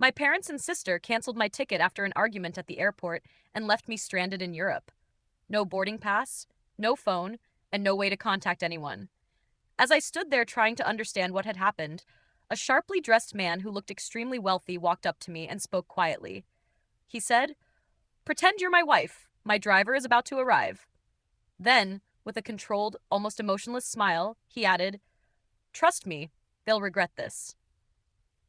My parents and sister canceled my ticket after an argument at the airport and left me stranded in Europe. No boarding pass, no phone, and no way to contact anyone. As I stood there trying to understand what had happened, a sharply dressed man who looked extremely wealthy walked up to me and spoke quietly. He said, "Pretend you're my wife. My driver is about to arrive." Then, with a controlled, almost emotionless smile, he added, "Trust me, they'll regret this."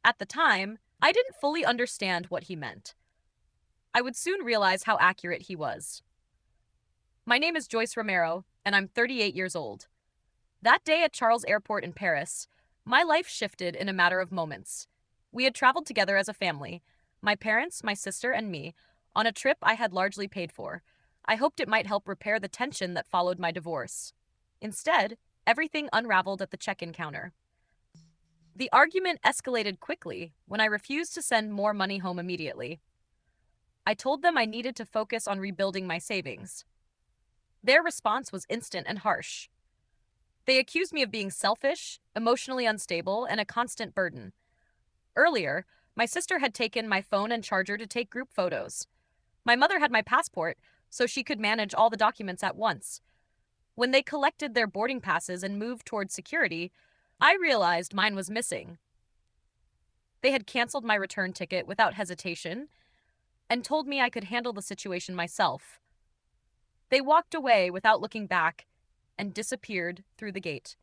At the time, I didn't fully understand what he meant. I would soon realize how accurate he was. My name is Joyce Romero, and I'm 38 years old. That day at Charles Airport in Paris, my life shifted in a matter of moments. We had traveled together as a family, my parents, my sister, and me, on a trip I had largely paid for. I hoped it might help repair the tension that followed my divorce. Instead, everything unraveled at the check-in counter. The argument escalated quickly when I refused to send more money home immediately. I told them I needed to focus on rebuilding my savings. Their response was instant and harsh. They accused me of being selfish, emotionally unstable, and a constant burden. Earlier, my sister had taken my phone and charger to take group photos. My mother had my passport, so she could manage all the documents at once. When they collected their boarding passes and moved towards security, I realized mine was missing. They had canceled my return ticket without hesitation and told me I could handle the situation myself. They walked away without looking back and disappeared through the gate.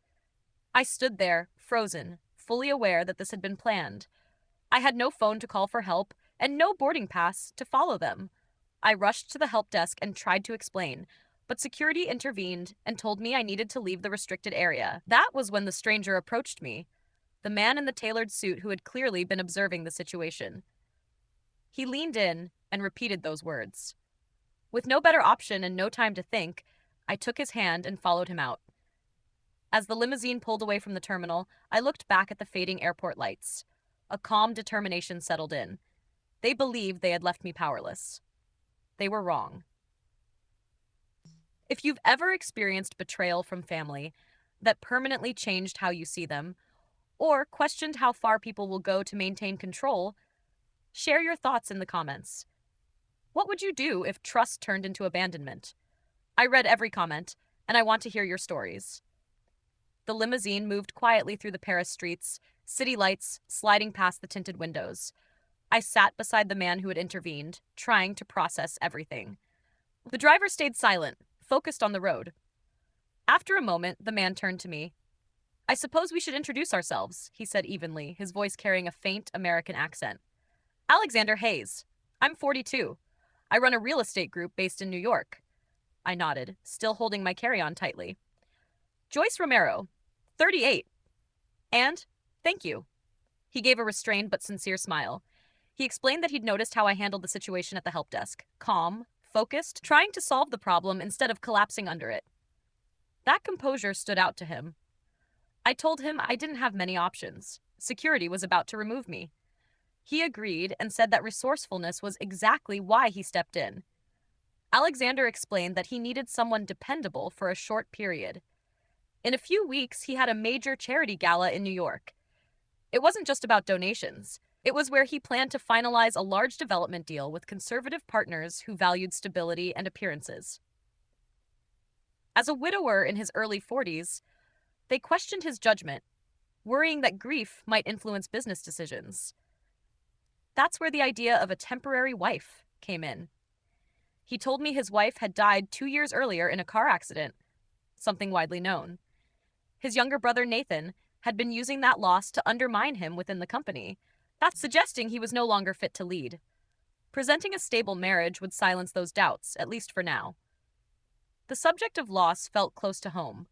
I stood there, frozen, fully aware that this had been planned. I had no phone to call for help and no boarding pass to follow them. I rushed to the help desk and tried to explain, but security intervened and told me I needed to leave the restricted area. That was when the stranger approached me, the man in the tailored suit who had clearly been observing the situation. He leaned in and repeated those words. With no better option and no time to think, I took his hand and followed him out. As the limousine pulled away from the terminal, I looked back at the fading airport lights. A calm determination settled in. They believed they had left me powerless. They were wrong. If you've ever experienced betrayal from family that permanently changed how you see them, or questioned how far people will go to maintain control, share your thoughts in the comments. What would you do if trust turned into abandonment? I read every comment, and I want to hear your stories. The limousine moved quietly through the Paris streets, city lights sliding past the tinted windows. I sat beside the man who had intervened, trying to process everything. The driver stayed silent, focused on the road. After a moment, the man turned to me. "I suppose we should introduce ourselves," he said evenly, his voice carrying a faint American accent. "Alexander Hayes. I'm 42. I run a real estate group based in New York." I nodded, still holding my carry-on tightly. "Joyce Romero, 38. And thank you." He gave a restrained but sincere smile. He explained that he'd noticed how I handled the situation at the help desk. Calm, focused, trying to solve the problem instead of collapsing under it. That composure stood out to him. I told him I didn't have many options. Security was about to remove me. He agreed and said that resourcefulness was exactly why he stepped in. Alexander explained that he needed someone dependable for a short period. In a few weeks, he had a major charity gala in New York. It wasn't just about donations. It was where he planned to finalize a large development deal with conservative partners who valued stability and appearances. As a widower in his early 40s, they questioned his judgment, worrying that grief might influence business decisions. That's where the idea of a temporary wife came in. He told me his wife had died 2 years earlier in a car accident, something widely known. His younger brother Nathan had been using that loss to undermine him within the company. That's suggesting he was no longer fit to lead. Presenting a stable marriage would silence those doubts, at least for now. The subject of loss felt close to home.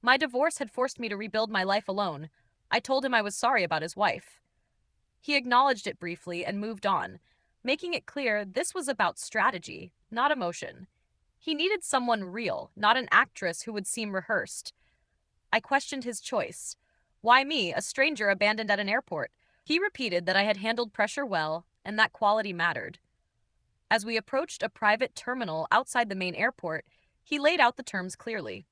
My divorce had forced me to rebuild my life alone. I told him I was sorry about his wife. He acknowledged it briefly and moved on, making it clear this was about strategy, not emotion. He needed someone real, not an actress who would seem rehearsed. I questioned his choice. Why me, a stranger abandoned at an airport? He repeated that I had handled pressure well and that quality mattered. As we approached a private terminal outside the main airport, he laid out the terms clearly.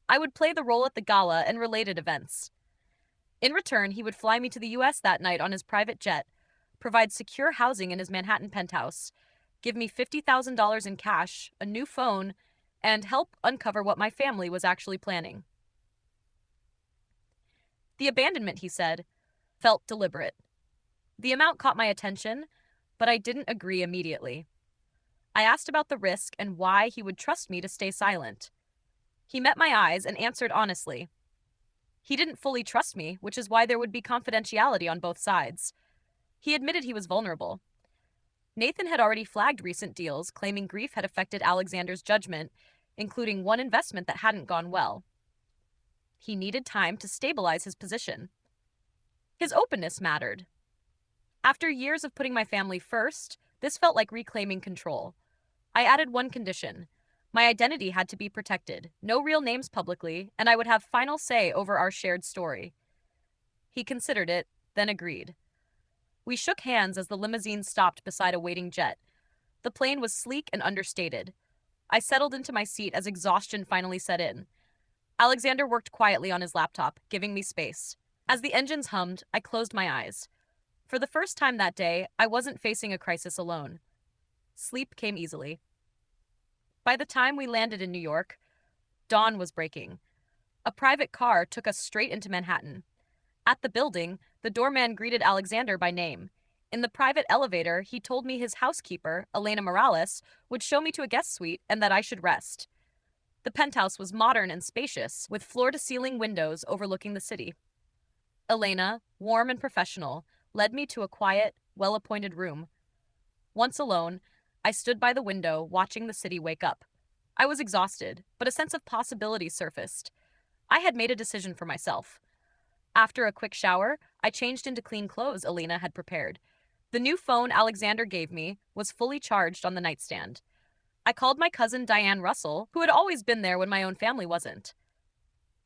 I would play the role at the gala and related events. In return, he would fly me to the US that night on his private jet, provide secure housing in his Manhattan penthouse, give me $50,000 in cash, a new phone, and help uncover what my family was actually planning. The abandonment, he said, felt deliberate. The amount caught my attention, but I didn't agree immediately. I asked about the risk and why he would trust me to stay silent. He met my eyes and answered honestly. He didn't fully trust me, which is why there would be confidentiality on both sides. He admitted he was vulnerable. Nathan had already flagged recent deals, claiming grief had affected Alexander's judgment, including one investment that hadn't gone well. He needed time to stabilize his position. His openness mattered. After years of putting my family first, this felt like reclaiming control. I added one condition. My identity had to be protected, no real names publicly, and I would have final say over our shared story. He considered it, then agreed. We shook hands as the limousine stopped beside a waiting jet. The plane was sleek and understated. I settled into my seat as exhaustion finally set in. Alexander worked quietly on his laptop, giving me space. As the engines hummed, I closed my eyes. For the first time that day, I wasn't facing a crisis alone. Sleep came easily. By the time we landed in New York, dawn was breaking. A private car took us straight into Manhattan. At the building, the doorman greeted Alexander by name. In the private elevator, he told me his housekeeper, Elena Morales, would show me to a guest suite and that I should rest. The penthouse was modern and spacious, with floor-to-ceiling windows overlooking the city. Elena, warm and professional, led me to a quiet, well-appointed room. Once alone, I stood by the window, watching the city wake up. I was exhausted, but a sense of possibility surfaced. I had made a decision for myself. After a quick shower, I changed into clean clothes Elena had prepared. The new phone Alexander gave me was fully charged on the nightstand. I called my cousin Diane Russell, who had always been there when my own family wasn't.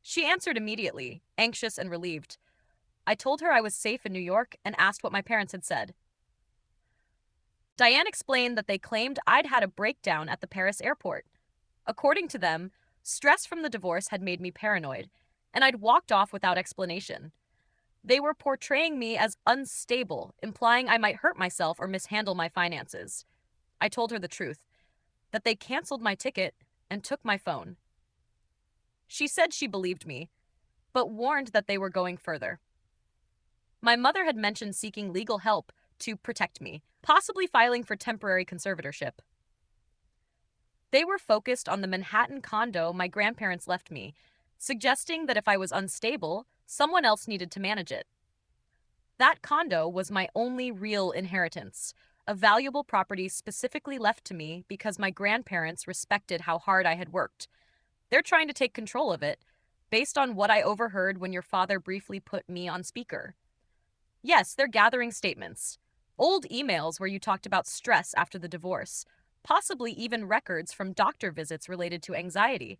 She answered immediately, anxious and relieved. I told her I was safe in New York and asked what my parents had said. Diane explained that they claimed I'd had a breakdown at the Paris airport. According to them, stress from the divorce had made me paranoid, and I'd walked off without explanation. They were portraying me as unstable, implying I might hurt myself or mishandle my finances. I told her the truth, that they canceled my ticket and took my phone. She said she believed me, but warned that they were going further. My mother had mentioned seeking legal help to protect me, possibly filing for temporary conservatorship. They were focused on the Manhattan condo my grandparents left me, suggesting that if I was unstable, someone else needed to manage it. That condo was my only real inheritance, a valuable property specifically left to me because my grandparents respected how hard I had worked. They're trying to take control of it, based on what I overheard when your father briefly put me on speaker. Yes, they're gathering statements. Old emails where you talked about stress after the divorce, possibly even records from doctor visits related to anxiety.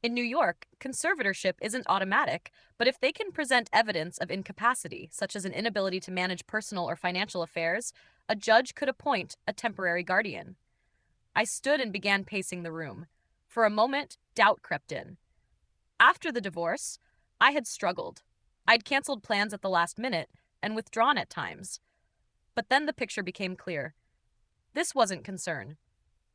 In New York, conservatorship isn't automatic, but if they can present evidence of incapacity, such as an inability to manage personal or financial affairs, a judge could appoint a temporary guardian. I stood and began pacing the room. For a moment, doubt crept in. After the divorce, I had struggled. I'd canceled plans at the last minute and withdrawn at times. But then the picture became clear. This wasn't concern.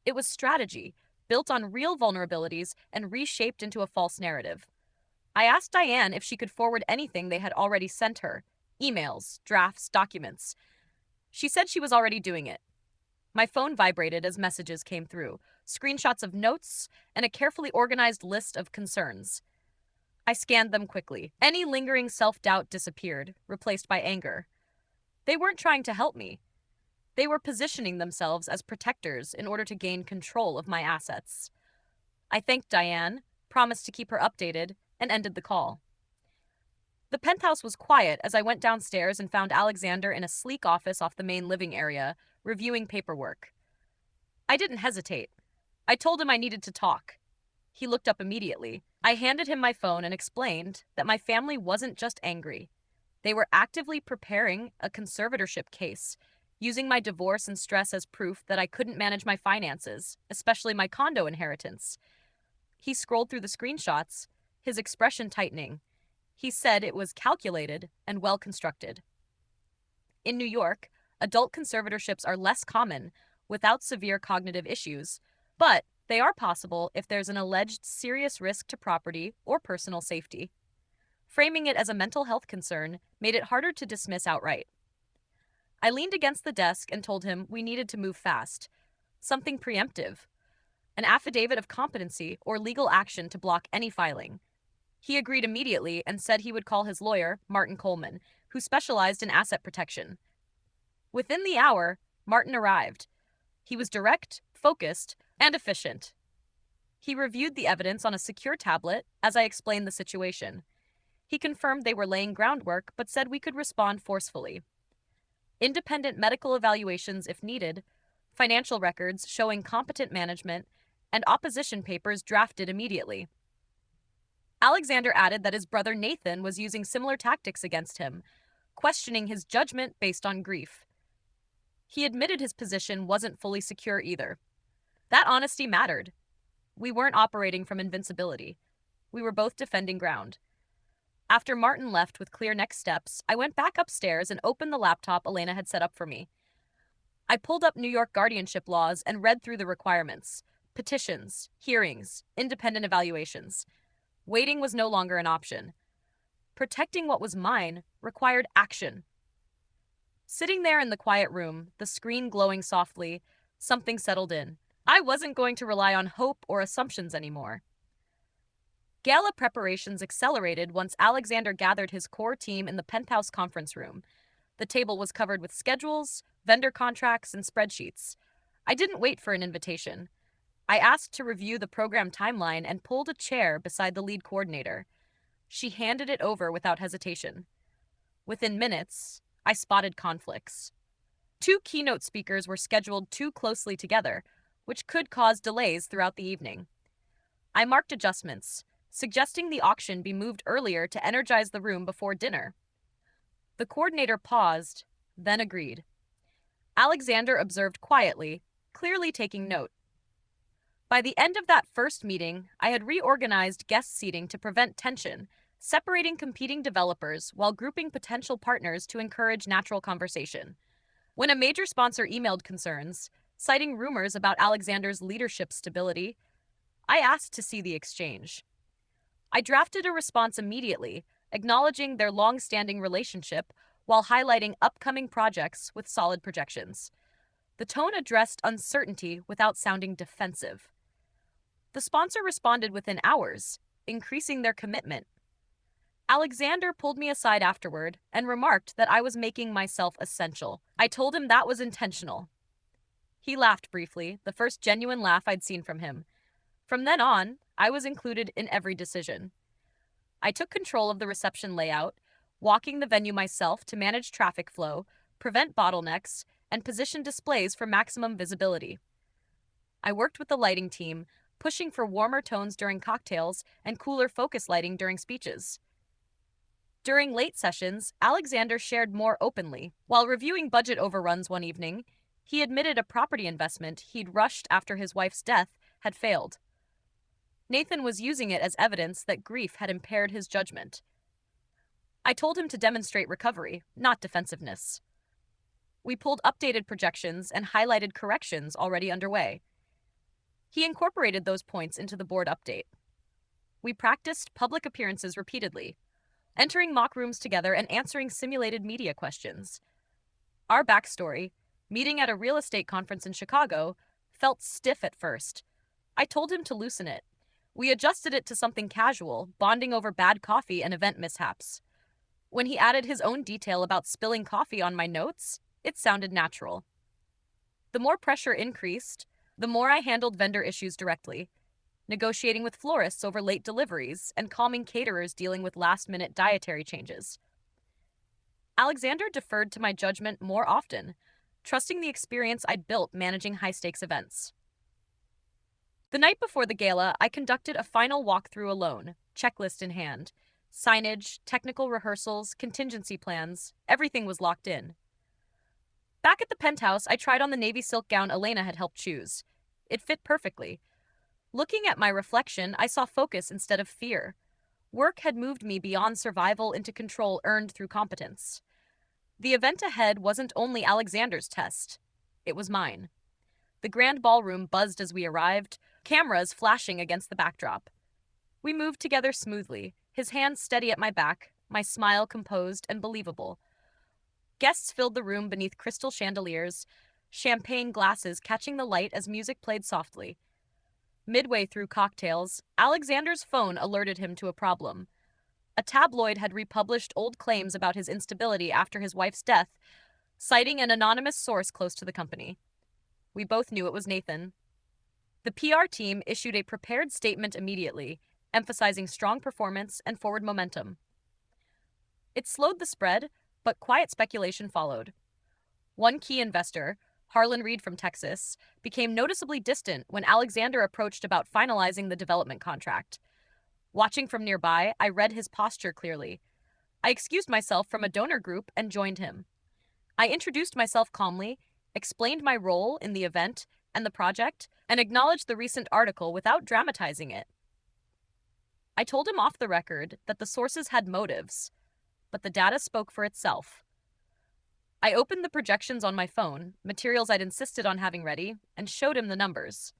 It was strategy, built on real vulnerabilities and reshaped into a false narrative. I asked Diane if she could forward anything they had already sent her, emails, drafts, documents. She said she was already doing it. My phone vibrated as messages came through, screenshots of notes, and a carefully organized list of concerns. I scanned them quickly. Any lingering self-doubt disappeared, replaced by anger. They weren't trying to help me. They were positioning themselves as protectors in order to gain control of my assets. I thanked Diane, promised to keep her updated, and ended the call. The penthouse was quiet as I went downstairs and found Alexander in a sleek office off the main living area, reviewing paperwork. I didn't hesitate. I told him I needed to talk. He looked up immediately. I handed him my phone and explained that my family wasn't just angry. They were actively preparing a conservatorship case, using my divorce and stress as proof that I couldn't manage my finances, especially my condo inheritance. He scrolled through the screenshots, his expression tightening. He said it was calculated and well constructed. In New York, Adult conservatorships are less common without severe cognitive issues, but they are possible if there's an alleged serious risk to property or personal safety. Framing it as a mental health concern made it harder to dismiss outright. I leaned against the desk and told him we needed to move fast, something preemptive, an affidavit of competency or legal action to block any filing. He agreed immediately and said he would call his lawyer, Martin Coleman, who specialized in asset protection. Within the hour, Martin arrived. He was direct, focused, and efficient. He reviewed the evidence on a secure tablet as I explained the situation. He confirmed they were laying groundwork but said we could respond forcefully. Independent medical evaluations if needed, financial records showing competent management, and opposition papers drafted immediately. Alexander added that his brother Nathan was using similar tactics against him, questioning his judgment based on grief. He admitted his position wasn't fully secure either. That honesty mattered. We weren't operating from invincibility. We were both defending ground. After Martin left with clear next steps, I went back upstairs and opened the laptop Elena had set up for me. I pulled up New York guardianship laws and read through the requirements: petitions, hearings, independent evaluations. Waiting was no longer an option. Protecting what was mine required action. Sitting there in the quiet room, the screen glowing softly, something settled in. I wasn't going to rely on hope or assumptions anymore. Gala preparations accelerated once Alexander gathered his core team in the penthouse conference room. The table was covered with schedules, vendor contracts, and spreadsheets. I didn't wait for an invitation. I asked to review the program timeline and pulled a chair beside the lead coordinator. She handed it over without hesitation. Within minutes, I spotted conflicts. 2 keynote speakers were scheduled too closely together, which could cause delays throughout the evening. I marked adjustments, suggesting the auction be moved earlier to energize the room before dinner. The coordinator paused, then agreed. Alexander observed quietly, clearly taking note. By the end of that first meeting, I had reorganized guest seating to prevent tension, separating competing developers while grouping potential partners to encourage natural conversation. When a major sponsor emailed concerns, citing rumors about Alexander's leadership stability, I asked to see the exchange. I drafted a response immediately, acknowledging their long-standing relationship while highlighting upcoming projects with solid projections. The tone addressed uncertainty without sounding defensive. The sponsor responded within hours, increasing their commitment. Alexander pulled me aside afterward and remarked that I was making myself essential. I told him that was intentional. He laughed briefly, the first genuine laugh I'd seen from him. From then on, I was included in every decision. I took control of the reception layout, walking the venue myself to manage traffic flow, prevent bottlenecks, and position displays for maximum visibility. I worked with the lighting team, pushing for warmer tones during cocktails and cooler focus lighting during speeches. During late sessions, Alexander shared more openly. While reviewing budget overruns one evening, he admitted a property investment he'd rushed after his wife's death had failed. Nathan was using it as evidence that grief had impaired his judgment. I told him to demonstrate recovery, not defensiveness. We pulled updated projections and highlighted corrections already underway. He incorporated those points into the board update. We practiced public appearances repeatedly, entering mock rooms together and answering simulated media questions. Our backstory, meeting at a real estate conference in Chicago, felt stiff at first. I told him to loosen it. We adjusted it to something casual, bonding over bad coffee and event mishaps. When he added his own detail about spilling coffee on my notes, it sounded natural. The more pressure increased, the more I handled vendor issues directly, negotiating with florists over late deliveries and calming caterers dealing with last-minute dietary changes. Alexander deferred to my judgment more often, trusting the experience I'd built managing high-stakes events. The night before the gala, I conducted a final walkthrough alone, checklist in hand. Signage, technical rehearsals, contingency plans, everything was locked in. Back at the penthouse, I tried on the navy silk gown Elena had helped choose. It fit perfectly. Looking at my reflection, I saw focus instead of fear. Work had moved me beyond survival into control earned through competence. The event ahead wasn't only Alexander's test, it was mine. The grand ballroom buzzed as we arrived, cameras flashing against the backdrop. We moved together smoothly, his hands steady at my back, my smile composed and believable. Guests filled the room beneath crystal chandeliers, champagne glasses catching the light as music played softly. Midway through cocktails, Alexander's phone alerted him to a problem. A tabloid had republished old claims about his instability after his wife's death, citing an anonymous source close to the company. We both knew it was Nathan. The PR team issued a prepared statement immediately, emphasizing strong performance and forward momentum. It slowed the spread, but quiet speculation followed. One key investor, Harlan Reed from Texas, became noticeably distant when Alexander approached about finalizing the development contract. Watching from nearby, I read his posture clearly. I excused myself from a donor group and joined him. I introduced myself calmly, explained my role in the event and the project, and acknowledged the recent article without dramatizing it. I told him off the record that the sources had motives, but the data spoke for itself. I opened the projections on my phone, materials I'd insisted on having ready, and showed him the numbers.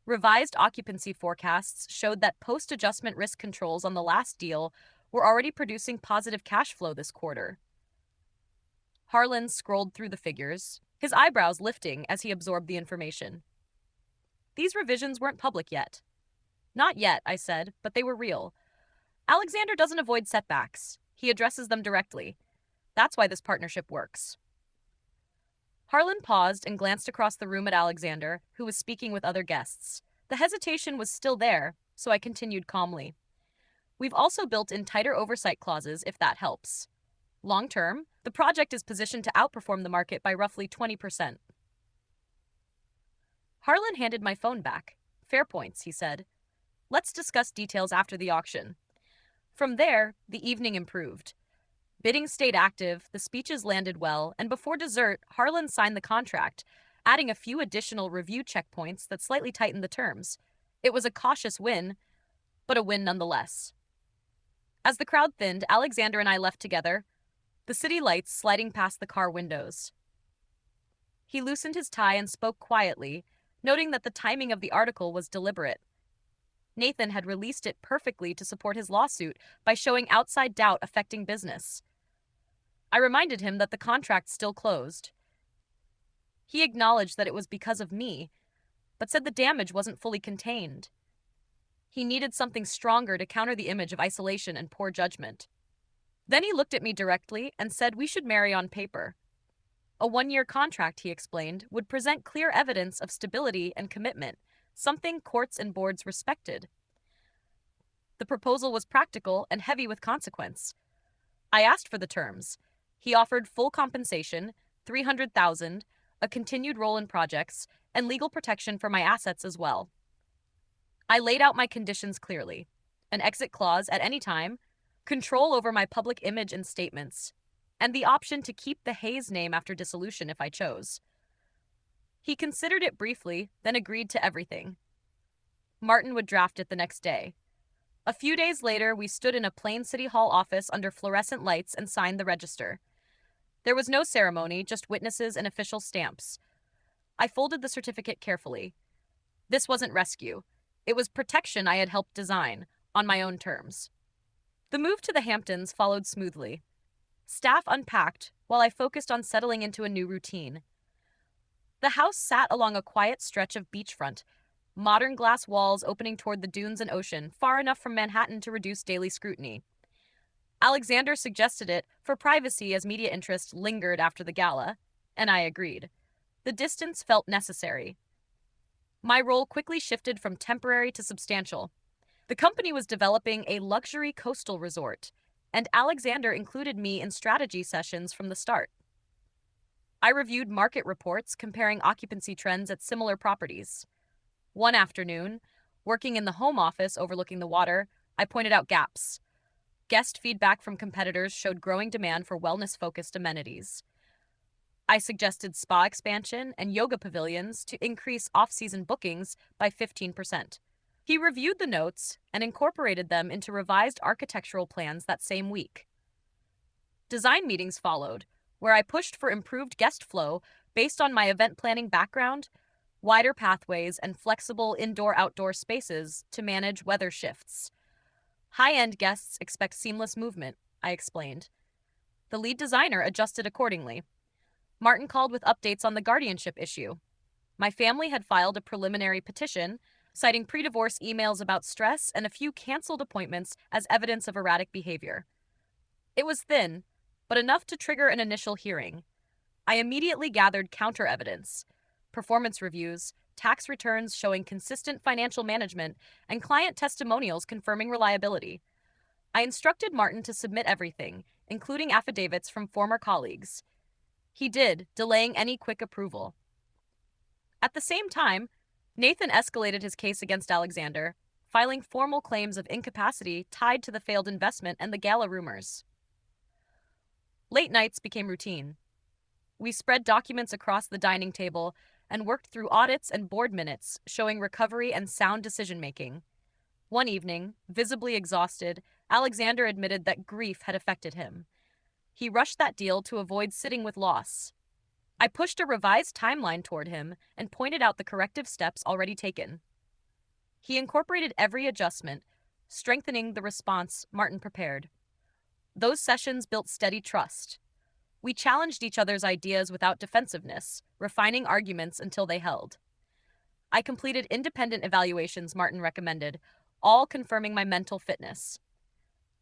Revised occupancy forecasts showed that post-adjustment risk controls on the last deal were already producing positive cash flow this quarter. Harlan scrolled through the figures, his eyebrows lifting as he absorbed the information. These revisions weren't public yet. Not yet, I said, but they were real. Alexander doesn't avoid setbacks. He addresses them directly. That's why this partnership works. Harlan paused and glanced across the room at Alexander, who was speaking with other guests. The hesitation was still there, so I continued calmly. We've also built in tighter oversight clauses if that helps. Long term, the project is positioned to outperform the market by roughly 20%. Harlan handed my phone back. Fair points, he said. Let's discuss details after the auction. From there, the evening improved. Bidding stayed active, the speeches landed well, and before dessert, Harlan signed the contract, adding a few additional review checkpoints that slightly tightened the terms. It was a cautious win, but a win nonetheless. As the crowd thinned, Alexander and I left together, the city lights sliding past the car windows. He loosened his tie and spoke quietly, noting that the timing of the article was deliberate. Nathan had released it perfectly to support his lawsuit by showing outside doubt affecting business. I reminded him that the contract still closed. He acknowledged that it was because of me, but said the damage wasn't fully contained. He needed something stronger to counter the image of isolation and poor judgment. Then he looked at me directly and said we should marry on paper. A 1-year contract, he explained, would present clear evidence of stability and commitment, something courts and boards respected. The proposal was practical and heavy with consequence. I asked for the terms. He offered full compensation, $300,000, a continued role in projects, and legal protection for my assets as well. I laid out my conditions clearly: an exit clause at any time, control over my public image and statements, and the option to keep the Hayes name after dissolution if I chose. He considered it briefly, then agreed to everything. Martin would draft it the next day. A few days later, we stood in a plain City Hall office under fluorescent lights and signed the register. There was no ceremony, just witnesses and official stamps. I folded the certificate carefully. This wasn't rescue. It was protection I had helped design, on my own terms. The move to the Hamptons followed smoothly. Staff unpacked, while I focused on settling into a new routine. The house sat along a quiet stretch of beachfront, modern glass walls opening toward the dunes and ocean, far enough from Manhattan to reduce daily scrutiny. Alexander suggested it for privacy as media interest lingered after the gala, and I agreed. The distance felt necessary. My role quickly shifted from temporary to substantial. The company was developing a luxury coastal resort, and Alexander included me in strategy sessions from the start. I reviewed market reports comparing occupancy trends at similar properties. One afternoon, working in the home office overlooking the water, I pointed out gaps. Guest feedback from competitors showed growing demand for wellness-focused amenities. I suggested spa expansion and yoga pavilions to increase off-season bookings by 15%. He reviewed the notes and incorporated them into revised architectural plans that same week. Design meetings followed, where I pushed for improved guest flow based on my event planning background, wider pathways, and flexible indoor-outdoor spaces to manage weather shifts. High-end guests expect seamless movement, I explained. The lead designer adjusted accordingly. Martin called with updates on the guardianship issue. My family had filed a preliminary petition, citing pre-divorce emails about stress and a few canceled appointments as evidence of erratic behavior. It was thin, but enough to trigger an initial hearing. I immediately gathered counter-evidence, performance reviews, tax returns showing consistent financial management, and client testimonials confirming reliability. I instructed Martin to submit everything, including affidavits from former colleagues. He did, delaying any quick approval. At the same time, Nathan escalated his case against Alexander, filing formal claims of incapacity tied to the failed investment and the gala rumors. Late nights became routine. We spread documents across the dining table and worked through audits and board minutes showing recovery and sound decision-making. One evening, visibly exhausted, Alexander admitted that grief had affected him. He rushed that deal to avoid sitting with loss. I pushed a revised timeline toward him and pointed out the corrective steps already taken. He incorporated every adjustment, strengthening the response Martin prepared. Those sessions built steady trust. We challenged each other's ideas without defensiveness, refining arguments until they held. I completed independent evaluations Martin recommended, all confirming my mental fitness.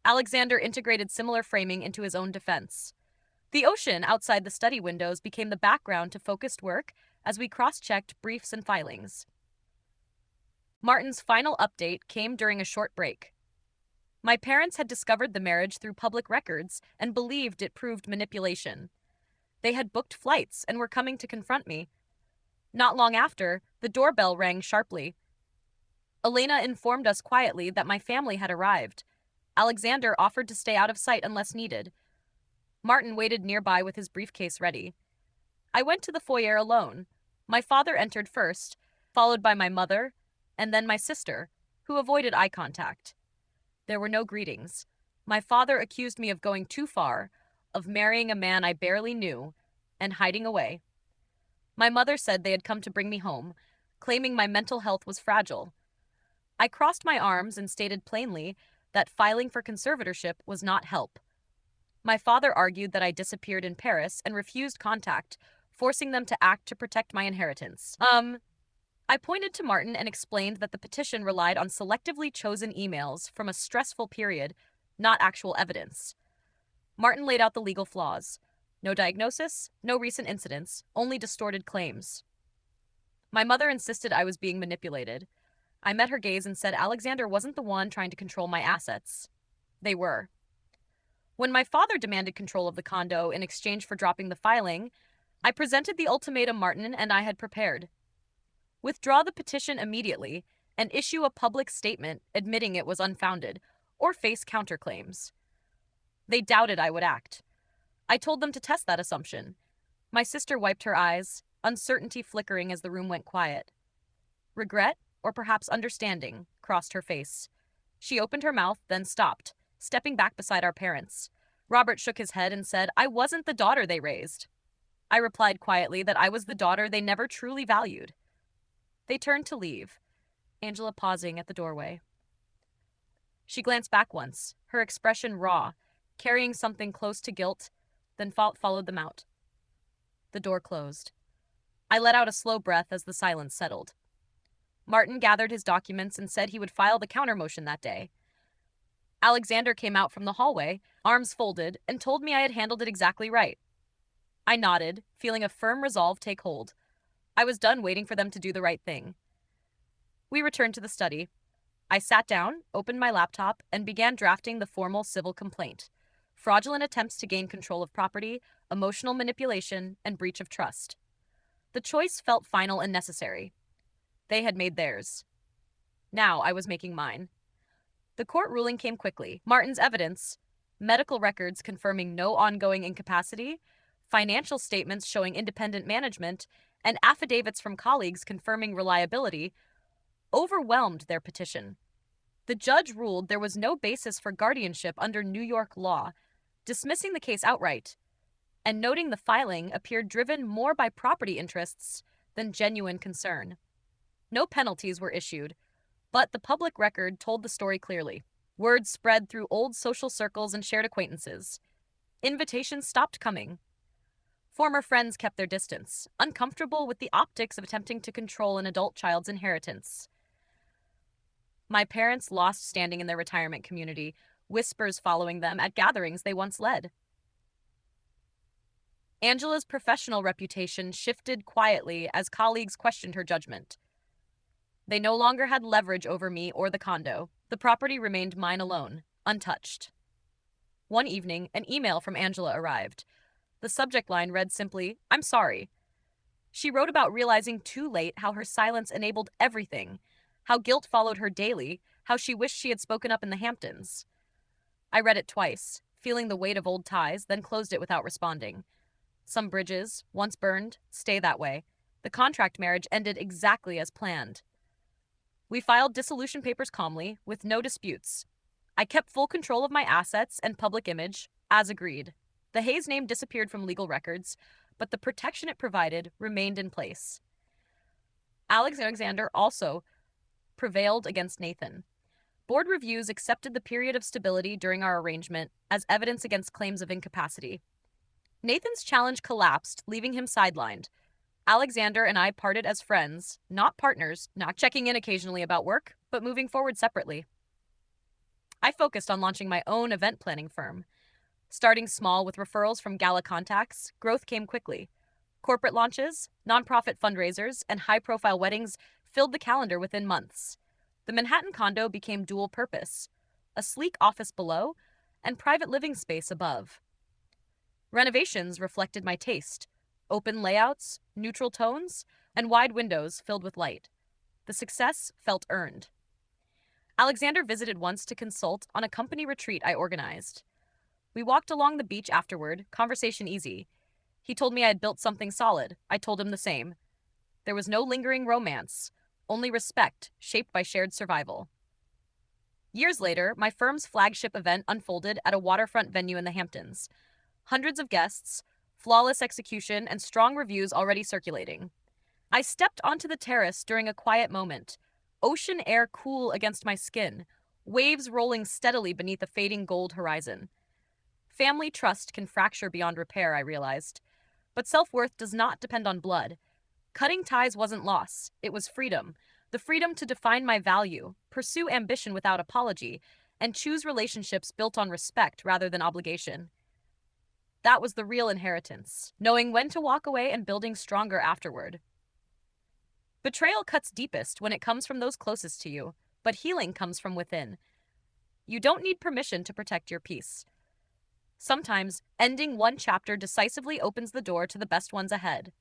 Alexander integrated similar framing into his own defense. The ocean outside the study windows became the background to focused work as we cross-checked briefs and filings. Martin's final update came during a short break. My parents had discovered the marriage through public records and believed it proved manipulation. They had booked flights and were coming to confront me. Not long after, the doorbell rang sharply. Elena informed us quietly that my family had arrived. Alexander offered to stay out of sight unless needed. Martin waited nearby with his briefcase ready. I went to the foyer alone. My father entered first, followed by my mother, and then my sister, who avoided eye contact. There were no greetings. My father accused me of going too far, of marrying a man I barely knew, and hiding away. My mother said they had come to bring me home, claiming my mental health was fragile. I crossed my arms and stated plainly that filing for conservatorship was not help. My father argued that I disappeared in Paris and refused contact, forcing them to act to protect my inheritance. I pointed to Martin and explained that the petition relied on selectively chosen emails from a stressful period, not actual evidence. Martin laid out the legal flaws. No diagnosis, no recent incidents, only distorted claims. My mother insisted I was being manipulated. I met her gaze and said Alexander wasn't the one trying to control my assets. They were. When my father demanded control of the condo in exchange for dropping the filing, I presented the ultimatum Martin and I had prepared. Withdraw the petition immediately and issue a public statement admitting it was unfounded, or face counterclaims. They doubted I would act. I told them to test that assumption. My sister wiped her eyes, uncertainty flickering as the room went quiet. Regret, or perhaps understanding, crossed her face. She opened her mouth, then stopped, stepping back beside our parents. Robert shook his head and said, I wasn't the daughter they raised. I replied quietly that I was the daughter they never truly valued. They turned to leave, Angela pausing at the doorway. She glanced back once, her expression raw, carrying something close to guilt, then followed them out. The door closed. I let out a slow breath as the silence settled. Martin gathered his documents and said he would file the countermotion that day. Alexander came out from the hallway, arms folded, and told me I had handled it exactly right. I nodded, feeling a firm resolve take hold. I was done waiting for them to do the right thing. We returned to the study. I sat down, opened my laptop, and began drafting the formal civil complaint. Fraudulent attempts to gain control of property, emotional manipulation, and breach of trust. The choice felt final and necessary. They had made theirs. Now I was making mine. The court ruling came quickly. Martin's evidence, medical records confirming no ongoing incapacity, financial statements showing independent management, and affidavits from colleagues confirming reliability, overwhelmed their petition. The judge ruled there was no basis for guardianship under New York law, dismissing the case outright, and noting the filing appeared driven more by property interests than genuine concern. No penalties were issued, but the public record told the story clearly. Word spread through old social circles and shared acquaintances. Invitations stopped coming. Former friends kept their distance, uncomfortable with the optics of attempting to control an adult child's inheritance. My parents lost standing in their retirement community, whispers following them at gatherings they once led. Angela's professional reputation shifted quietly as colleagues questioned her judgment. They no longer had leverage over me or the condo. The property remained mine alone, untouched. One evening, an email from Angela arrived. The subject line read simply, "I'm sorry." She wrote about realizing too late how her silence enabled everything, how guilt followed her daily, how she wished she had spoken up in the Hamptons. I read it twice, feeling the weight of old ties, then closed it without responding. Some bridges, once burned, stay that way. The contract marriage ended exactly as planned. We filed dissolution papers calmly, with no disputes. I kept full control of my assets and public image, as agreed. The Hayes name disappeared from legal records, but the protection it provided remained in place. Alexander also prevailed against Nathan. Board reviews accepted the period of stability during our arrangement as evidence against claims of incapacity. Nathan's challenge collapsed, leaving him sidelined. Alexander and I parted as friends, not partners, not checking in occasionally about work, but moving forward separately. I focused on launching my own event planning firm. Starting small with referrals from gala contacts, growth came quickly. Corporate launches, nonprofit fundraisers, and high-profile weddings filled the calendar within months. The Manhattan condo became dual purpose, a sleek office below and private living space above. Renovations reflected my taste. Open layouts, neutral tones, and wide windows filled with light. The success felt earned. Alexander visited once to consult on a company retreat I organized. We walked along the beach afterward, conversation easy. He told me I had built something solid. I told him the same. There was no lingering romance, only respect shaped by shared survival. Years later, my firm's flagship event unfolded at a waterfront venue in the Hamptons. Hundreds of guests, flawless execution, and strong reviews already circulating. I stepped onto the terrace during a quiet moment, ocean air cool against my skin, waves rolling steadily beneath a fading gold horizon. Family trust can fracture beyond repair, I realized. But self-worth does not depend on blood. Cutting ties wasn't loss, it was freedom. The freedom to define my value, pursue ambition without apology, and choose relationships built on respect rather than obligation. That was the real inheritance, knowing when to walk away and building stronger afterward. Betrayal cuts deepest when it comes from those closest to you, but healing comes from within. You don't need permission to protect your peace. Sometimes, ending one chapter decisively opens the door to the best ones ahead.